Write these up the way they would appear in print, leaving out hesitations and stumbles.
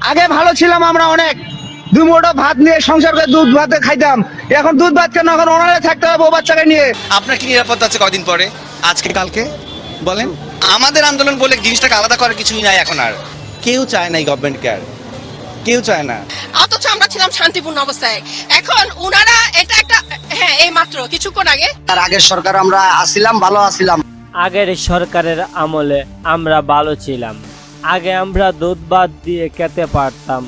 আগে ভালো ছিলাম আমরা অনেক, দুই মুঠো ভাত নিয়ে সংসার করে দুধ ভাতে খাইতাম। এখন দুধ ভাত কেন, এখন ওনারে থাকতে হবে বউ বাচ্চাকে নিয়ে। আপনার কি নিরাপত্তা আছে কদিন পরে, আজকে কালকে? বলেন। আমাদের আন্দোলন বলে জিনিসটাকে আলাদা করার কিছুই নাই এখন আর। কেউ চায় না এই গভর্নমেন্টকে, আর কেউ চায় না। অথচ আমরা ছিলাম শান্তিপূর্ণ অবস্থায়, এখন উনারা এটা একটা, হ্যাঁ এই মাত্র কিছুক্ষণ আগে তার আগের সরকার আমরা আসিলাম, ভালো আসিলাম। আগের সরকারের আমলে আমরা ভালো ছিলাম। আগে আমরা দুধ ভাত দিয়ে খেতে পারতাম,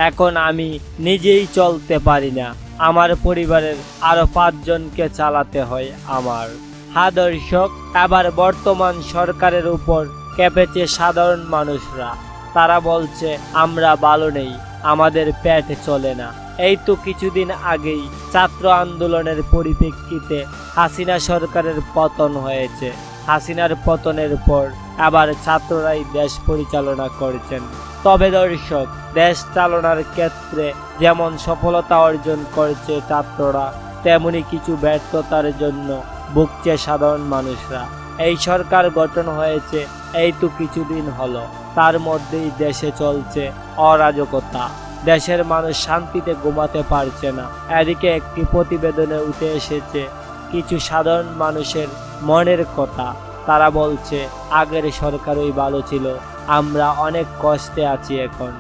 এখন আমি নিজেই চলতে পারি না, আমার পরিবারের আরো 5 জনকে চালাতে হয় আমার। হ্যাঁ দর্শক, এবার বর্তমান সরকারের উপর খেপেছে সাধারণ মানুষরা। তারা বলছে আমরা ভালো নেই, আমাদের পেট চলে না। এই তো কিছুদিন আগেই ছাত্র আন্দোলনের পরিপ্রেক্ষিতে হাসিনা সরকারের পতন হয়েছে। হাসিনার পতনের পর আবার ছাত্ররাই দেশ পরিচালনা করছেন। তবে দর্শক, দেশ চালনার ক্ষেত্রে যেমন সফলতা অর্জন করছে ছাত্ররা, তেমনি কিছু ব্যর্থতার জন্য ভুগছে সাধারণ মানুষরা। এই সরকার গঠন হয়েছে এই তো কিছুদিন হলো, তার মধ্যেই দেশে চলছে অরাজকতা। দেশের মানুষ শান্তিতে ঘুমাতে পারছে না। এদিকে একটি প্রতিবেদনে উঠে এসেছে কিছু সাধারণ মানুষের মনের কথা। তারা বলছে আগের সরকারই ভালো ছিল, আমরা অনেক কষ্টে আছি এখন।